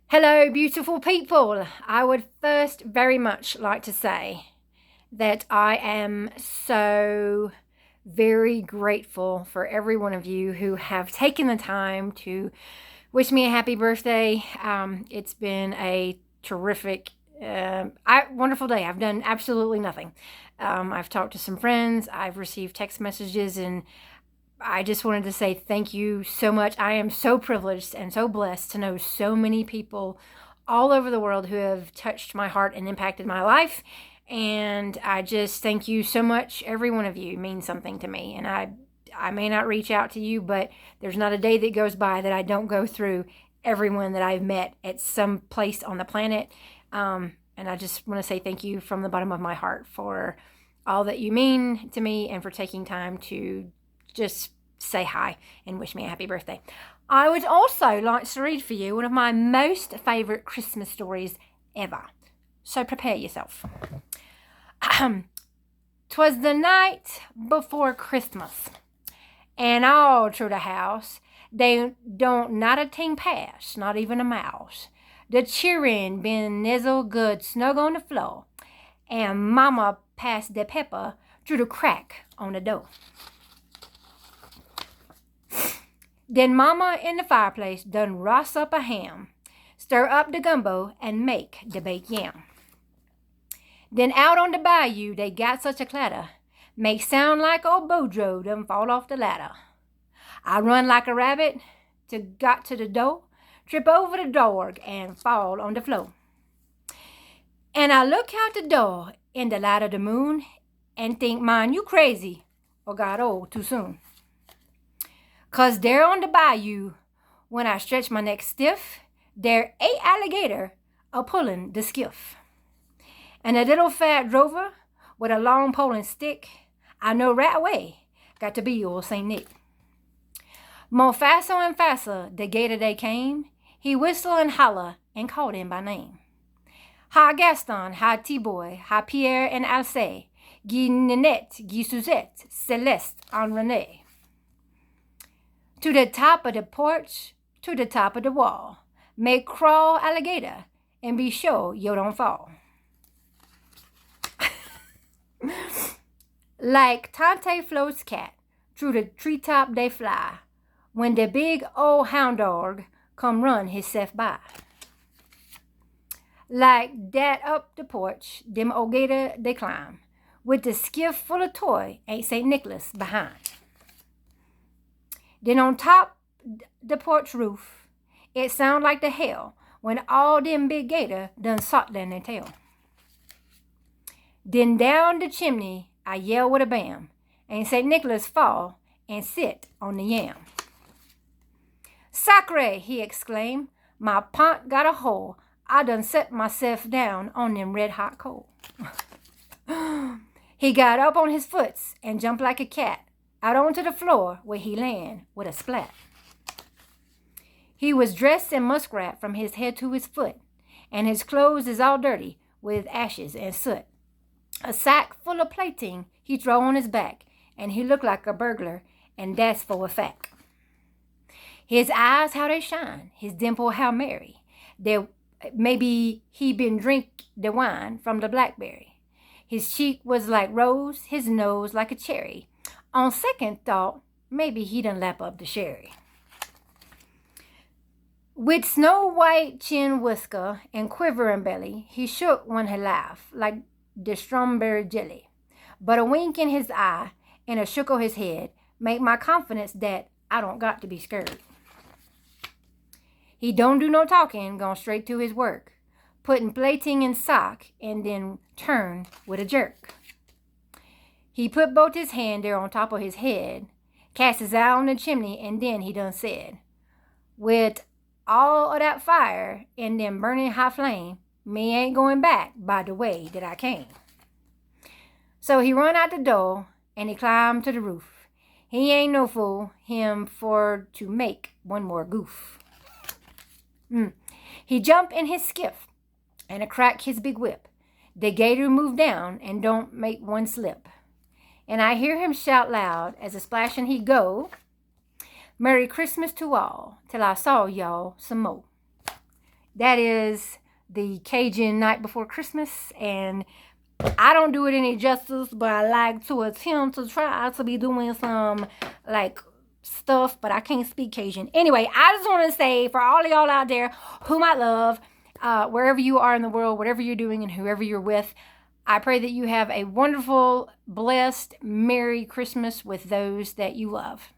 Hello, beautiful people. I would first very much like to say that I am so very grateful for every one of you who have taken the time to wish me a happy birthday. It's been a terrific, wonderful day. I've done absolutely nothing. I've talked to some friends, I've received text messages, and I just wanted to say thank you so much. I am so privileged and so blessed to know so many people all over the world who have touched my heart and impacted my life. And I just thank you so much. Every one of you means something to me. And I may not reach out to you, but there's not a day that goes by that I don't go through everyone that I've met at some place on the planet. And I just want to say thank you from the bottom of my heart for all that you mean to me and for taking time to just say hi and wish me a happy birthday. I would also like to read for you one of my most favourite Christmas stories ever. So prepare yourself. 'Twas the night before Christmas, and all through the house they don't not a thing pass, not even a mouse. The cheering been nizzle good snug on the floor, and Mama passed the pepper through the crack on the door. Then Mama in the fireplace done roast up a ham, stir up the gumbo, and make the baked yam. Then out on the bayou they got such a clatter, make sound like old Boudreaux done fall off the ladder. I run like a rabbit got to the door, trip over the dog, and fall on the floor. And I look out the door in the light of the moon and think, man, you crazy or got old too soon. 'Cause there on the bayou, when I stretch my neck stiff, there 8 alligator a-pulling the skiff. And a little fat drover with a long pole and stick, I know right away got to be old St. Nick. More faster and faster the gator they came, he whistle and holler and called him by name. Hi Gaston, hi T-Boy, hi Pierre and Alcée, Guy Ninette, Guy Suzette, Celeste and Renee. To the top of the porch, to the top of the wall, make crawl alligator and be sure you don't fall. Like Tante Flo's cat, through the treetop they fly, when the big old hound dog come run hisself by. Like that up the porch, them old gator they climb, with the skiff full of toy, ain't St. Nicholas behind. Then on top the porch roof, it sound like the hell when all them big gator done sot in their tail. Then down the chimney I yell with a bam, and St. Nicholas fall and sit on the yam. Sacre, he exclaimed, my pont got a hole. I done set myself down on them red hot coal. He got up on his foots and jumped like a cat out onto the floor where he land with a splat. He was dressed in muskrat from his head to his foot, and his clothes is all dirty with ashes and soot. A sack full of plating he throw on his back, and he looked like a burglar, and that's for a fact. His eyes how they shine, his dimple how merry. There maybe he been drink the wine from the blackberry. His cheek was like rose, his nose like a cherry. On second thought, maybe he done lap up the sherry. With snow white chin whisker and quivering belly, he shook when he laughed like the strawberry jelly. But a wink in his eye and a shook of his head make my confidence that I don't got to be scared. He don't do no talking, gone straight to his work, putting plating in sock and then turn with a jerk. He put both his hand there on top of his head, cast his eye on the chimney, and then he done said, with all of that fire and them burning hot flame, me ain't going back by the way that I came. So he run out the door and he climbed to the roof. He ain't no fool, him for to make one more goof. He jump in his skiff and a crack his big whip. The gator moved down and don't make one slip. And I hear him shout loud as a splashing he go, Merry Christmas to all, till I saw y'all some more. That is the Cajun Night Before Christmas, and I don't do it any justice, but I like to attempt to try to be doing some like stuff, but I can't speak Cajun. Anyway, I just want to say for all of y'all out there whom I love, wherever you are in the world, whatever you're doing and whoever you're with, I pray that you have a wonderful, blessed, Merry Christmas with those that you love.